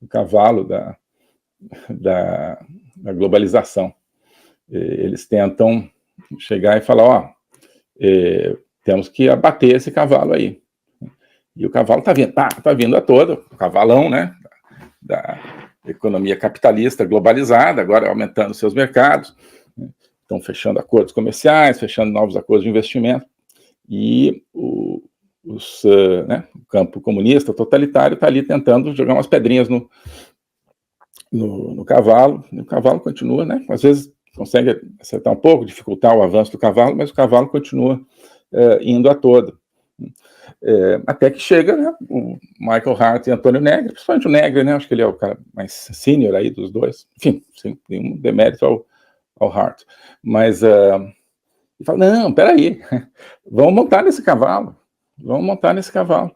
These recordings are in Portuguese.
cavalo da globalização. Eles tentam chegar e falar, ó, temos que abater esse cavalo aí. E o cavalo está vindo, tá vindo a toda, o cavalão, né, da economia capitalista globalizada, agora aumentando seus mercados, né, estão fechando acordos comerciais, fechando novos acordos de investimento, e o campo comunista, totalitário, está ali tentando jogar umas pedrinhas no cavalo, e o cavalo continua, né, às vezes consegue acertar um pouco, dificultar o avanço do cavalo, mas o cavalo continua indo a toda. Até que chega, né, o Michael Hart e Antônio Negri, principalmente o Negri, né, acho que ele é o cara mais sênior aí dos dois, enfim, sem nenhum demérito ao Hart, mas ele fala, não, peraí, vamos montar nesse cavalo,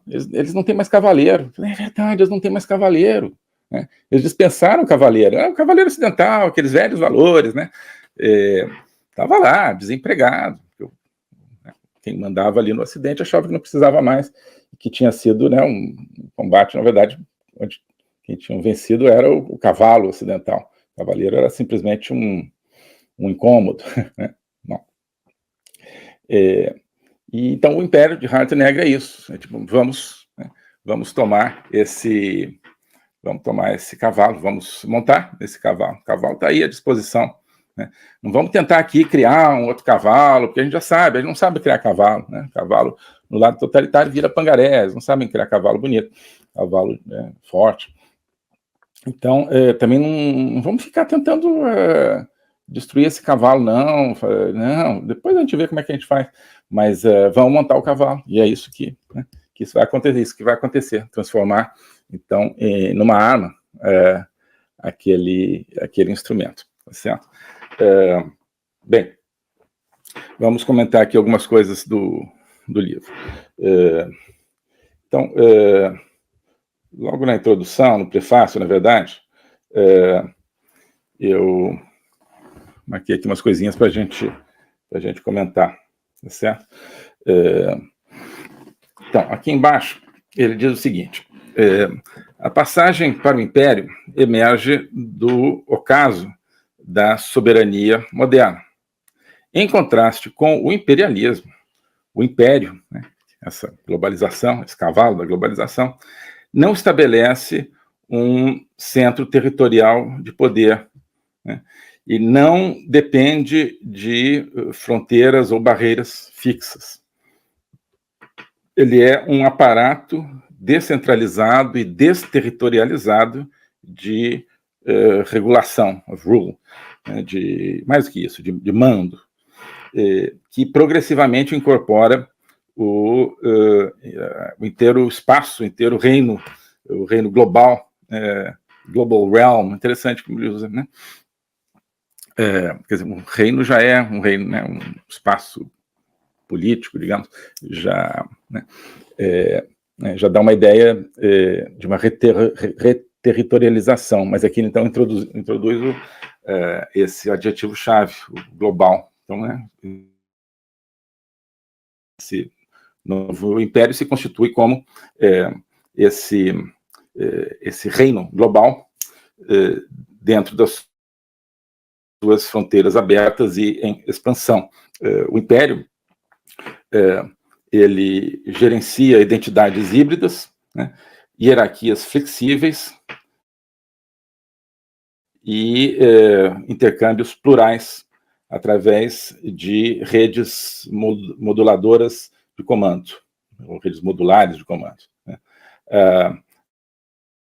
eles não têm mais cavaleiro, é verdade, eles não têm mais cavaleiro, né? Eles dispensaram o cavaleiro, o cavaleiro ocidental, aqueles velhos valores, né, estava lá, desempregado, quem mandava ali no Ocidente achava que não precisava mais, que tinha sido, né, um combate, na verdade, onde quem tinha vencido era o cavalo ocidental. O cavaleiro era simplesmente um incômodo. Né? Não. E, então, o Império de Hart e Negri é isso. Tipo, vamos tomar esse cavalo, vamos montar esse cavalo. O cavalo está aí à disposição. Né? Não vamos tentar aqui criar um outro cavalo, porque a gente já sabe, a gente não sabe criar cavalo, né? Cavalo no lado totalitário vira pangaré, eles não sabem criar cavalo bonito, cavalo forte. Então, também não vamos ficar tentando destruir esse cavalo, não, depois a gente vê como é que a gente faz, mas vamos montar o cavalo, e é isso que isso vai acontecer, isso que vai acontecer, transformar, então, numa arma aquele instrumento, tá certo? Bem, vamos comentar aqui algumas coisas do livro. Então, logo na introdução, no prefácio, na verdade, eu marquei aqui umas coisinhas para a gente comentar, tá certo? Então, aqui embaixo, ele diz o seguinte, a passagem para o Império emerge do ocaso da soberania moderna. Em contraste com o imperialismo, o Império, né, essa globalização, esse cavalo da globalização, não estabelece um centro territorial de poder, né, e não depende de fronteiras ou barreiras fixas. Ele é um aparato descentralizado e desterritorializado de regulação, of rule, né, mais do que isso, de mando, que progressivamente incorpora o inteiro espaço, o inteiro reino, o reino global, global realm, interessante como ele usa, né? Quer dizer, um reino já é um reino, né, um espaço político, digamos, já, né, já dá uma ideia de uma reterritorialização, mas aqui então introduz esse adjetivo-chave, o global. Então, né, esse novo império se constitui como esse reino global dentro das suas fronteiras abertas e em expansão. O império ele gerencia identidades híbridas, né, hierarquias flexíveis e intercâmbios plurais através de redes moduladoras de comando, ou redes modulares de comando. Né.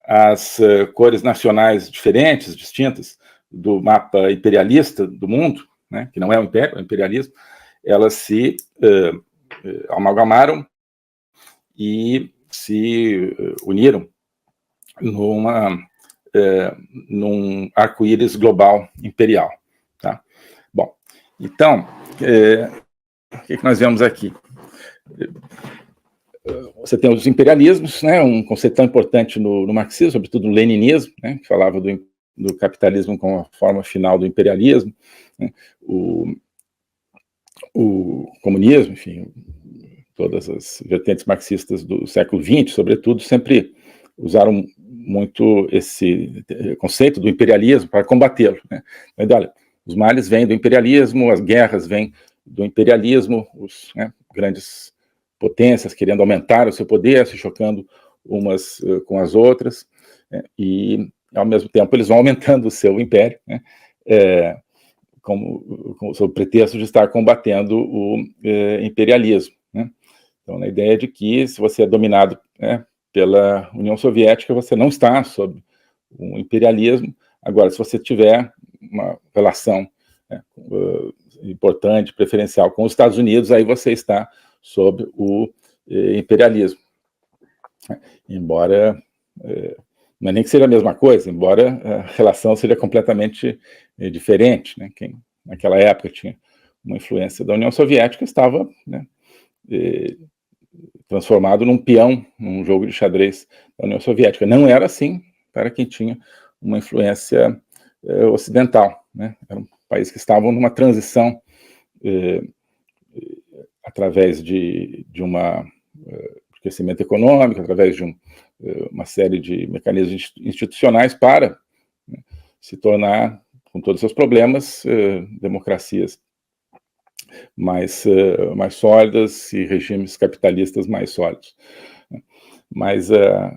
As cores nacionais diferentes, distintas, do mapa imperialista do mundo, né, que não é o império, é o imperialismo, elas se amalgamaram e se uniram num arco-íris global imperial. Tá? Bom, então, o que nós vemos aqui? Você tem os imperialismos, né, um conceito tão importante no marxismo, sobretudo no leninismo, né, que falava do capitalismo como a forma final do imperialismo, né, o comunismo, enfim, todas as vertentes marxistas do século XX, sobretudo, sempre usaram muito esse conceito do imperialismo para combatê-lo, né? Mas, olha, os males vêm do imperialismo, as guerras vêm do imperialismo, os grandes potências querendo aumentar o seu poder, se chocando umas com as outras, e, ao mesmo tempo, eles vão aumentando o seu império, né? Sob o pretexto de estar combatendo o imperialismo, né? Então, a ideia de que, se você é dominado pela União Soviética, você não está sob um imperialismo. Agora, se você tiver uma relação importante, preferencial com os Estados Unidos, aí você está sob o imperialismo. Embora não é nem que seja a mesma coisa, embora a relação seja completamente diferente, né? Quem naquela época tinha uma influência da União Soviética estava, né, transformado num peão num jogo de xadrez da União Soviética. Não era assim para quem tinha uma influência ocidental, né? Eram países que estavam numa transição através de uma crescimento econômico, através de uma série de mecanismos institucionais para, né, se tornar, com todos os seus problemas, democracias mais sólidas e regimes capitalistas mais sólidos. Mas a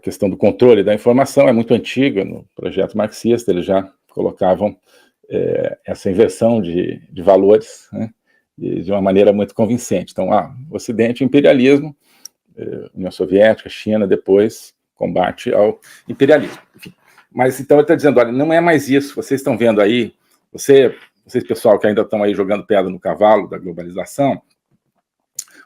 questão do controle da informação é muito antiga. No projeto marxista eles já colocavam essa inversão de valores, né, de uma maneira muito convincente. Então, o Ocidente, imperialismo, União Soviética, China, depois combate ao imperialismo. Enfim. Mas então ele está dizendo, olha, não é mais isso. Vocês estão vendo aí, vocês, pessoal, que ainda estão aí jogando pedra no cavalo da globalização,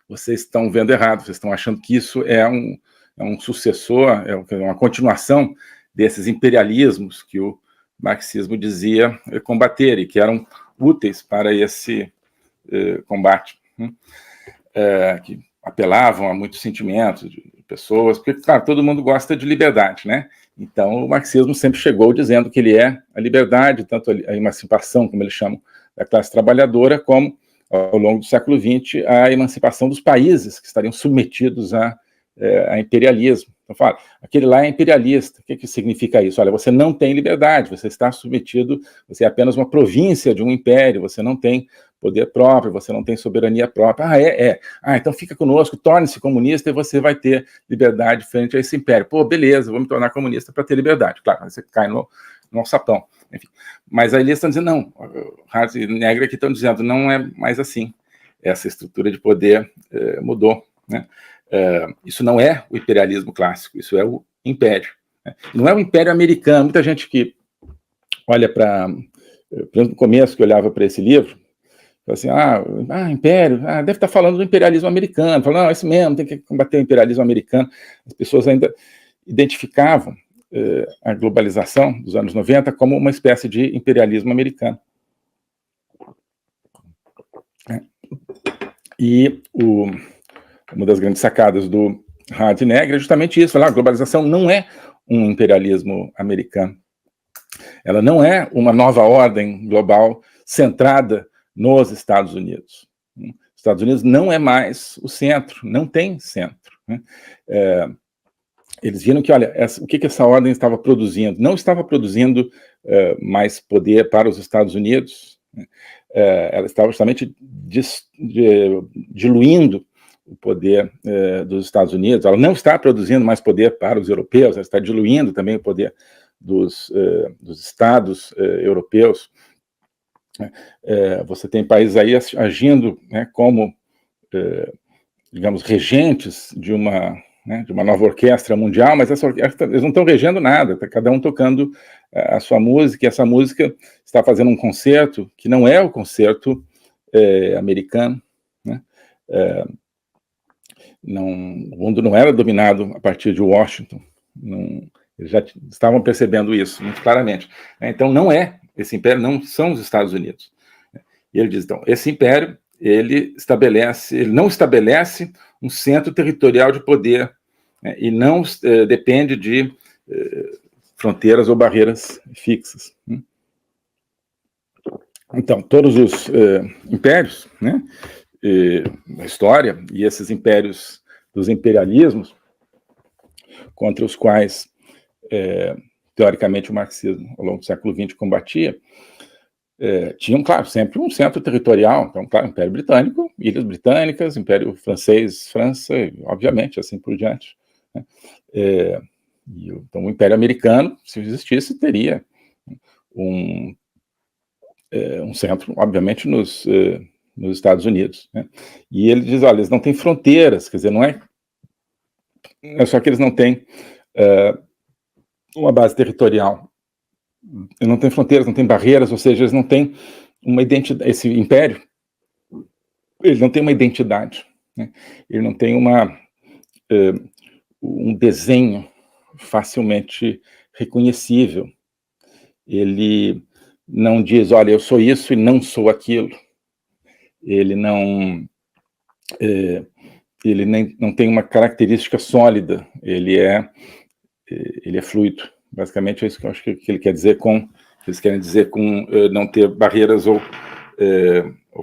vocês estão vendo errado, vocês estão achando que isso é um sucessor, é uma continuação desses imperialismos que o marxismo dizia combater e que eram úteis para esse combate, né? Que apelavam a muitos sentimentos de pessoas, porque, claro, todo mundo gosta de liberdade, né? Então, o marxismo sempre chegou dizendo que ele é a liberdade, tanto a emancipação, como eles chamam, da classe trabalhadora, como, ao longo do século XX, a emancipação dos países que estariam submetidos a imperialismo. Então, fala, aquele lá é imperialista. O que significa isso? Olha, você não tem liberdade, você está submetido, você é apenas uma província de um império, você não tem poder próprio, você não tem soberania própria. Então fica conosco, torne-se comunista e você vai ter liberdade frente a esse império. Pô, beleza, vou me tornar comunista para ter liberdade. Claro, você cai no alçapão. Enfim. Mas aí eles estão dizendo, não, Hart e Negri aqui estão dizendo, não é mais assim. Essa estrutura de poder mudou, né? Isso não é o imperialismo clássico, isso é o império, né? Não é o império americano. Muita gente que olha para, no começo, que olhava para esse livro, fala assim, império, deve estar falando do imperialismo americano. Fala, não, é isso mesmo, tem que combater o imperialismo americano. As pessoas ainda identificavam a globalização dos anos 90 como uma espécie de imperialismo americano. E uma das grandes sacadas do Hart e Negri é justamente isso, a globalização não é um imperialismo americano. Ela não é uma nova ordem global centrada nos Estados Unidos. Os Estados Unidos não é mais o centro, não tem centro, né? Eles viram que, olha, o que essa ordem estava produzindo? Não estava produzindo mais poder para os Estados Unidos, né? Ela estava justamente diluindo o poder dos Estados Unidos. Ela não está produzindo mais poder para os europeus, ela está diluindo também o poder dos estados europeus. Você tem países aí agindo, né, como, digamos, regentes de uma nova orquestra mundial, mas essa orquestra, eles não estão regendo nada, está cada um tocando a sua música, e essa música está fazendo um concerto que não é o concerto americano, né? O mundo não era dominado a partir de Washington, eles já estavam percebendo isso muito claramente. Então, esse império não são os Estados Unidos. E ele diz, então, esse império, ele não estabelece um centro territorial de poder, né, e não depende de fronteiras ou barreiras fixas, né? Então, todos os impérios, né, na história, e esses impérios dos imperialismos, contra os quais, teoricamente, o marxismo, ao longo do século XX, combatia, tinham, claro, sempre um centro territorial. Então, claro, Império Britânico, Ilhas Britânicas, Império Francês, França, obviamente, assim por diante, né? Então, o Império Americano, se existisse, teria um centro, obviamente, nos Estados Unidos, né? E ele diz, olha, eles não têm fronteiras, quer dizer, não é só que eles não têm uma base territorial, eles não têm fronteiras, não têm barreiras, ou seja, eles não têm uma identidade. Esse império, ele não tem uma identidade, né? Ele não tem um desenho facilmente reconhecível. Ele não diz, olha, eu sou isso e não sou aquilo. Ele não tem uma característica sólida. Ele é fluido. Basicamente é isso que eu acho que ele quer dizer eles querem dizer com não ter barreiras ou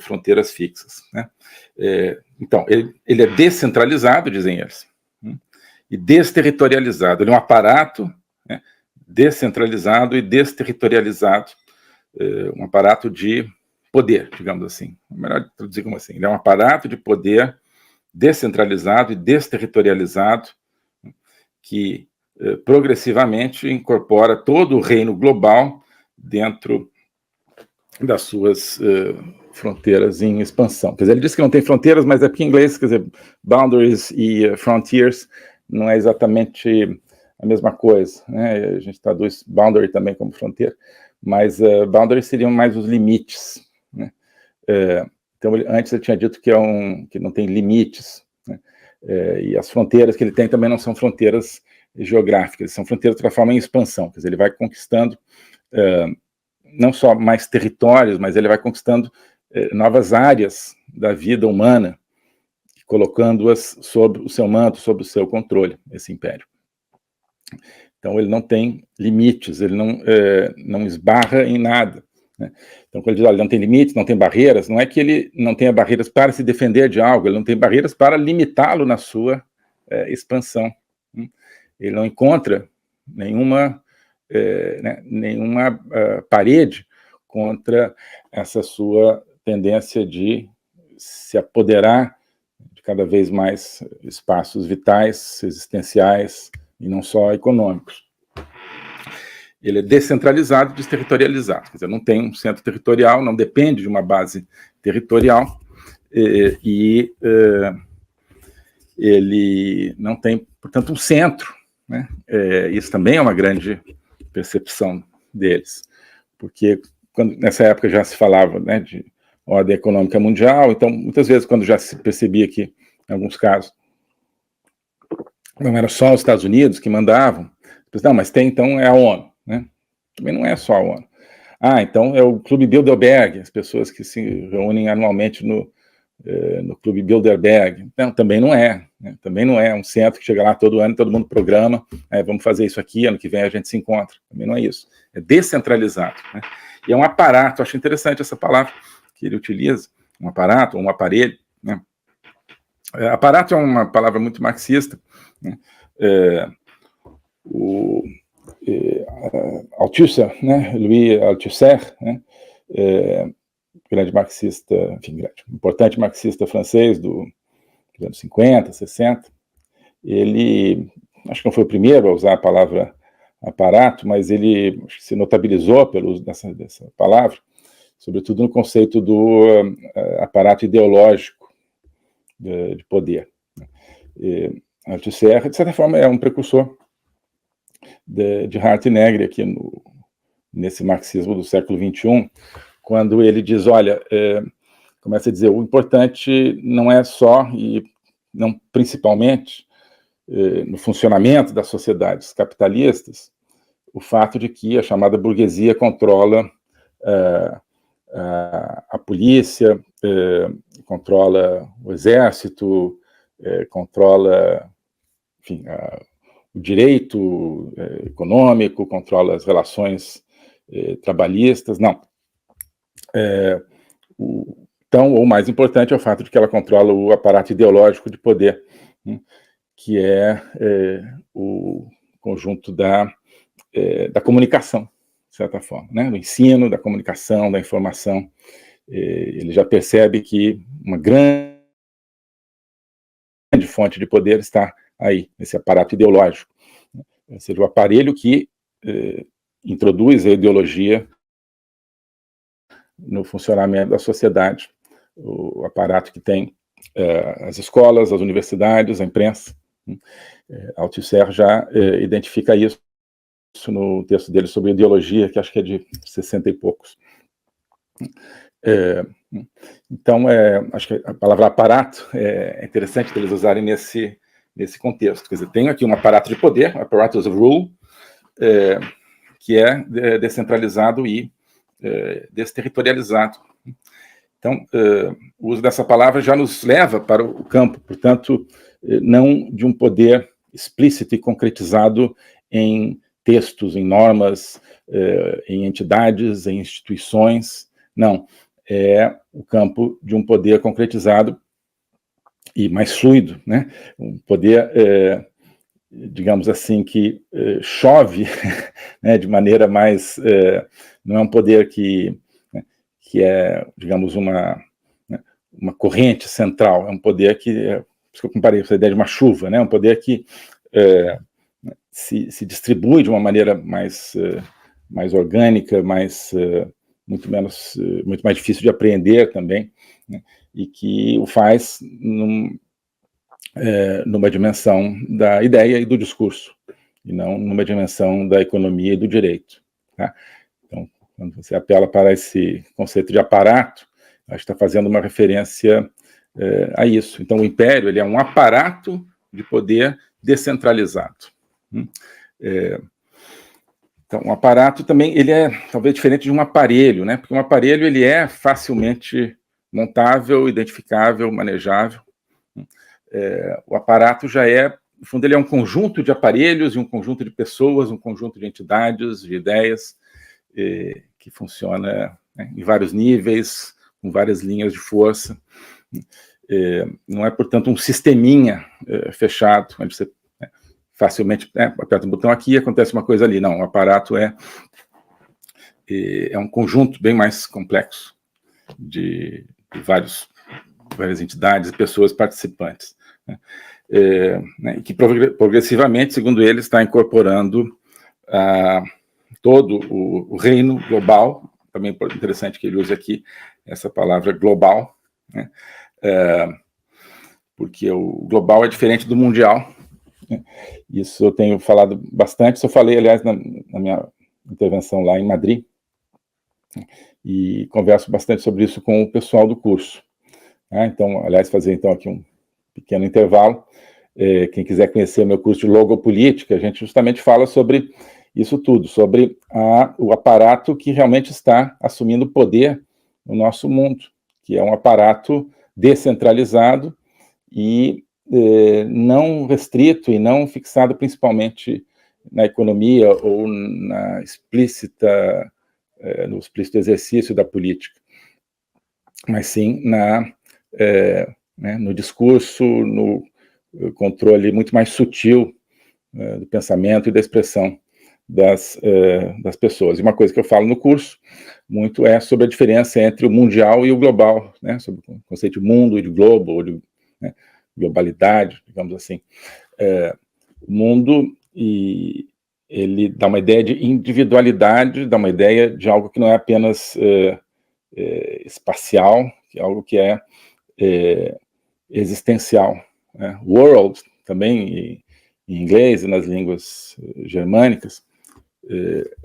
fronteiras fixas, né? Então, ele é descentralizado, dizem eles, e desterritorializado. Ele é um aparato, né, descentralizado e desterritorializado, um aparato de poder, digamos assim. É melhor traduzir como assim. Ele é um aparato de poder descentralizado e desterritorializado que progressivamente incorpora todo o reino global dentro das suas fronteiras em expansão. Quer dizer, ele diz que não tem fronteiras, mas é porque em inglês, quer dizer, boundaries e frontiers não é exatamente a mesma coisa, né? A gente traduz boundary também como fronteira, mas boundaries seriam mais os limites, né? Então, antes ele tinha dito que não tem limites, né? E as fronteiras que ele tem também não são fronteiras geográficas, são fronteiras de outra forma em expansão, quer dizer, ele vai conquistando não só mais territórios, mas ele vai conquistando novas áreas da vida humana, colocando-as sob o seu manto, sob o seu controle, esse império. Então, ele não tem limites, ele não esbarra em nada, né? Então, quando ele diz, olha, não tem limites, não tem barreiras, não é que ele não tenha barreiras para se defender de algo, ele não tem barreiras para limitá-lo na sua expansão. Ele não encontra nenhuma parede contra essa sua tendência de se apoderar de cada vez mais espaços vitais, existenciais e não só econômicos. Ele é descentralizado e desterritorializado, quer dizer, não tem um centro territorial, não depende de uma base territorial e ele não tem, portanto, um centro, né? Isso também é uma grande percepção deles, porque nessa época já se falava, né, de ordem econômica mundial, então muitas vezes quando já se percebia que, em alguns casos, não era só os Estados Unidos que mandavam, não, mas então é a ONU, né? Também não é só a ONU. Então é o Clube Bilderberg, as pessoas que se reúnem anualmente no Clube Bilderberg. Não, também não é, né? Também não é um centro que chega lá todo ano, todo mundo programa, vamos fazer isso aqui, ano que vem a gente se encontra. Também não é isso. É descentralizado, né? E é um aparato, acho interessante essa palavra que ele utiliza, um aparato, um aparelho, né? Aparato é uma palavra muito marxista, né? Althusser, né? Louis Althusser, né? Grande marxista, enfim, importante marxista francês dos anos 50, 60, ele, acho que não foi o primeiro a usar a palavra aparato, mas ele se notabilizou pelo uso dessa palavra, sobretudo no conceito do aparato ideológico de poder. Althusser, de certa forma, é um precursor de Hardt e Negri aqui nesse marxismo do século XXI, quando ele diz, olha, começa a dizer, o importante não é só, e não principalmente, no funcionamento das sociedades capitalistas, o fato de que a chamada burguesia controla a polícia, controla o exército, controla, enfim, o direito econômico, controla as relações trabalhistas, não. Então, o mais importante é o fato de que ela controla o aparato ideológico de poder. que é o conjunto da comunicação, de certa forma, né? Do ensino, da comunicação, da informação. Ele já percebe que uma grande fonte de poder está aí, nesse aparato ideológico, ou seja, o aparelho que introduz a ideologia no funcionamento da sociedade, o aparato que tem as escolas, as universidades, a imprensa. Althusser já identifica isso no texto dele sobre ideologia, que acho que é de 60 e poucos. Então, acho que a palavra aparato é interessante eles usarem nesse contexto. Quer dizer, tem aqui um aparato de poder, apparatus of rule, que é descentralizado e desterritorializado. Então, o uso dessa palavra já nos leva para o campo, portanto, não de um poder explícito e concretizado em textos, em normas, em entidades, em instituições, não. É o campo de um poder concretizado e mais fluido, né? Um poder, digamos assim, que chove né, de maneira mais... não é um poder que é, digamos, uma corrente central, é um poder que, por isso que eu comparei essa ideia de uma chuva, né? Um poder que se distribui de uma maneira mais orgânica, muito mais difícil de apreender também, né? E que o faz numa dimensão da ideia e do discurso, e não numa dimensão da economia e do direito. Tá? Então, quando você apela para esse conceito de aparato, acho que está fazendo uma referência a isso. Então, o império ele é um aparato de poder descentralizado. Então, um aparato também, ele é talvez diferente de um aparelho, né? Porque um aparelho ele é facilmente montável, identificável, manejável. O aparato já no fundo, ele é um conjunto de aparelhos e um conjunto de pessoas, um conjunto de entidades, de ideias, que funciona em vários níveis, com várias linhas de força. Não é, portanto, um sisteminha fechado, onde você facilmente aperta um botão aqui e acontece uma coisa ali. Não, o aparato é um conjunto bem mais complexo de várias entidades e pessoas participantes, né? Que progressivamente, segundo ele, está incorporando todo o reino global. Também é interessante que ele use aqui essa palavra global, né? Porque o global é diferente do mundial. Isso eu tenho falado bastante, isso eu falei, aliás, na minha intervenção lá em Madrid, e converso bastante sobre isso com o pessoal do curso. Então, aliás, fazer então aqui um pequeno intervalo. Quem quiser conhecer o meu curso de logopolítica, a gente justamente fala sobre isso tudo, sobre o aparato que realmente está assumindo poder no nosso mundo, que é um aparato descentralizado e não restrito e não fixado principalmente na economia ou no explícito exercício da política, mas sim no discurso, no controle muito mais sutil do pensamento e da expressão das pessoas. E uma coisa que eu falo no curso muito é sobre a diferença entre o mundial e o global, né? Sobre o conceito de mundo e de globo, ou de globalidade, digamos assim. O mundo, ele dá uma ideia de individualidade, dá uma ideia de algo que não é apenas espacial, que é algo que é existencial. Né? World, também em inglês e nas línguas germânicas,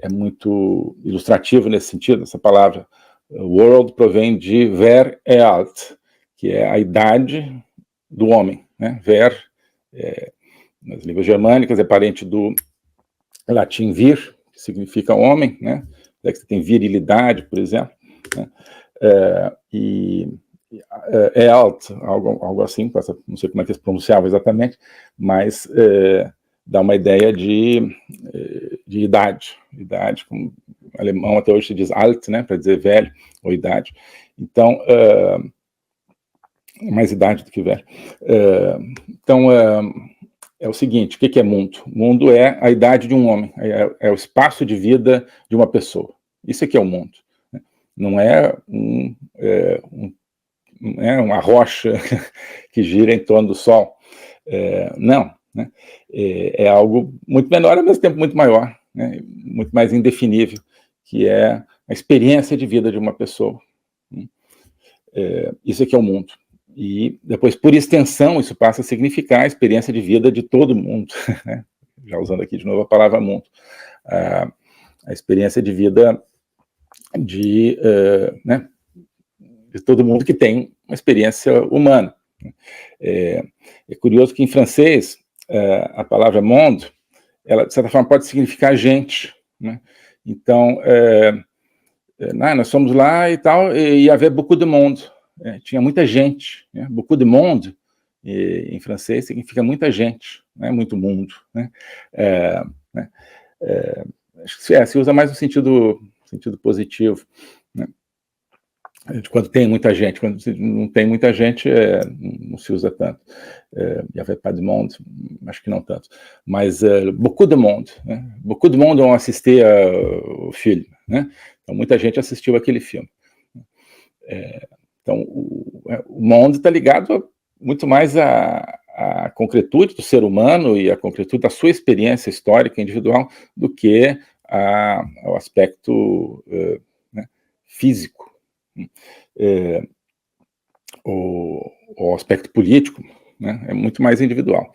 é muito ilustrativo nesse sentido. Essa palavra world provém de ver e alt, que é a idade do homem. Né? Ver, nas línguas germânicas, é parente do latim vir, que significa homem, né? Você tem virilidade, por exemplo, né? É alt, algo assim, não sei como é que se pronunciava exatamente, mas dá uma ideia de idade, como o alemão até hoje se diz alt, né, para dizer velho ou idade. Então, mais idade do que velho. Então, é o seguinte: o que é mundo? Mundo é a idade de um homem, é o espaço de vida de uma pessoa. Isso aqui é o mundo. Não é uma rocha que gira em torno do Sol. Não. Né? É algo muito menor, ao mesmo tempo muito maior, né? Muito mais indefinível, que é a experiência de vida de uma pessoa. Isso aqui é o mundo. E depois, por extensão, isso passa a significar a experiência de vida de todo mundo, né? Já usando aqui de novo a palavra mundo. A experiência de vida de todo mundo que tem uma experiência humana. É curioso que em francês a palavra monde, ela de certa forma pode significar gente, né? Então, nós fomos lá e tal, e havia beaucoup de monde, tinha muita gente, né? Beaucoup de monde, em francês significa muita gente, né? Muito mundo, né? Acho que se usa mais no sentido positivo, né? Quando tem muita gente. Quando não tem muita gente, não se usa tanto. Il y avait pas de monde, acho que não tanto. Mas beaucoup de monde, né? Beaucoup de monde ont assisté ao filme, né? Então, muita gente assistiu aquele filme. Então, o monde está ligado muito mais à concretude do ser humano e à concretude da sua experiência histórica individual do que ao aspecto físico. O aspecto político, né, é muito mais individual.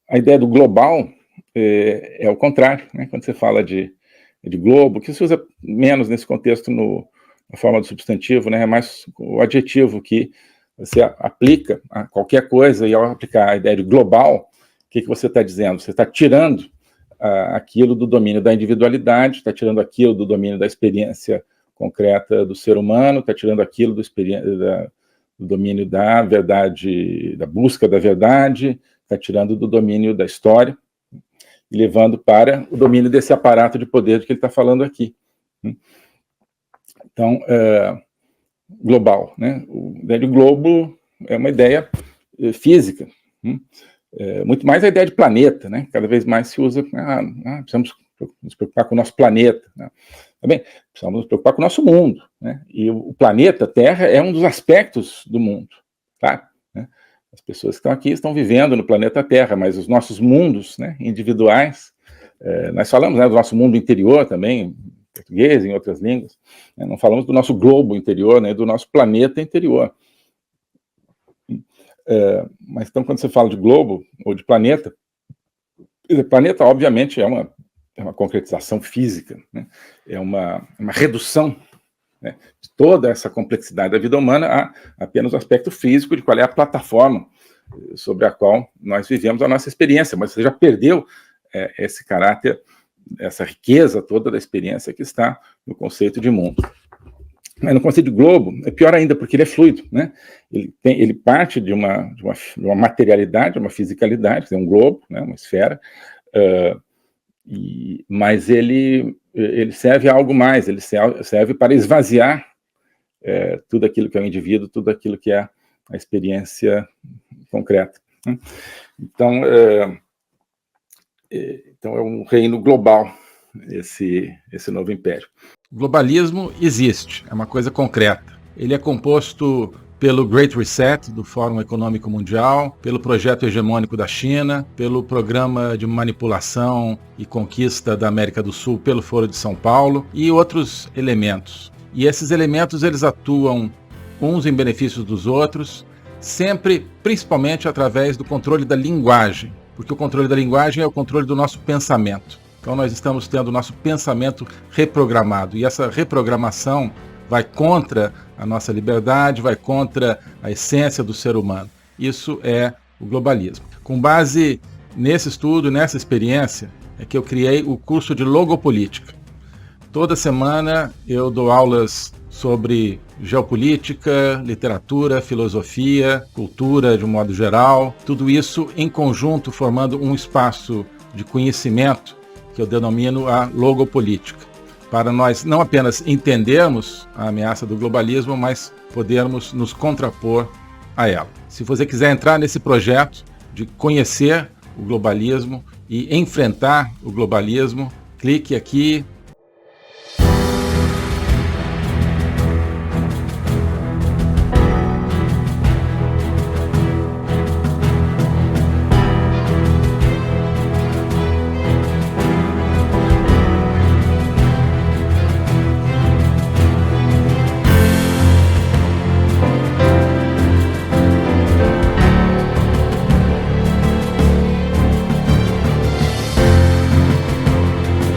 A ideia do global é o contrário, né? Quando você fala de globo, que se usa menos nesse contexto na forma do substantivo, né? É mais o adjetivo que você aplica a qualquer coisa, e ao aplicar a ideia de global, o que você está dizendo? Você está tirando aquilo do domínio da individualidade, está tirando aquilo do domínio da experiência concreta do ser humano, está tirando aquilo do domínio da verdade, da busca da verdade, está tirando do domínio da história e levando para o domínio desse aparato de poder de que ele está falando aqui. Então, global, né? A ideia de globo é uma ideia física, muito mais a ideia de planeta, né? Cada vez mais se usa, precisamos nos preocupar com o nosso planeta, né? Também precisamos nos preocupar com o nosso mundo, né? E o planeta Terra é um dos aspectos do mundo, tá? Né? As pessoas que estão aqui estão vivendo no planeta Terra, mas os nossos mundos, né, individuais, nós falamos, né, do nosso mundo interior também, em português, em outras línguas, né? Não falamos do nosso globo interior, né, do nosso planeta interior. Mas então, quando você fala de globo ou de planeta, obviamente é uma concretização física, né? É uma redução, né, de toda essa complexidade da vida humana a apenas o aspecto físico de qual é a plataforma sobre a qual nós vivemos a nossa experiência, mas você já perdeu esse caráter, essa riqueza toda da experiência que está no conceito de mundo. Mas no conceito de globo é pior ainda, porque ele é fluido, né? Ele parte de uma materialidade, uma fisicalidade, tem um globo, né, uma esfera, mas ele serve a algo mais, ele serve para esvaziar tudo aquilo que é o indivíduo, tudo aquilo que é a experiência concreta, né? Então é um reino global, esse novo império. O globalismo existe, é uma coisa concreta. Ele é composto pelo Great Reset, do Fórum Econômico Mundial, pelo projeto hegemônico da China, pelo programa de manipulação e conquista da América do Sul pelo Foro de São Paulo e outros elementos. E esses elementos, eles atuam uns em benefício dos outros, sempre, principalmente através do controle da linguagem, porque o controle da linguagem é o controle do nosso pensamento. Então nós estamos tendo o nosso pensamento reprogramado, e essa reprogramação vai contra a nossa liberdade, vai contra a essência do ser humano. Isso é o globalismo. Com base nesse estudo, nessa experiência, é que eu criei o curso de Logopolítica. Toda semana eu dou aulas sobre geopolítica, literatura, filosofia, cultura de um modo geral, tudo isso em conjunto formando um espaço de conhecimento que eu denomino a logopolítica, para nós não apenas entendermos a ameaça do globalismo, mas podermos nos contrapor a ela. Se você quiser entrar nesse projeto, de conhecer o globalismo e enfrentar o globalismo, clique aqui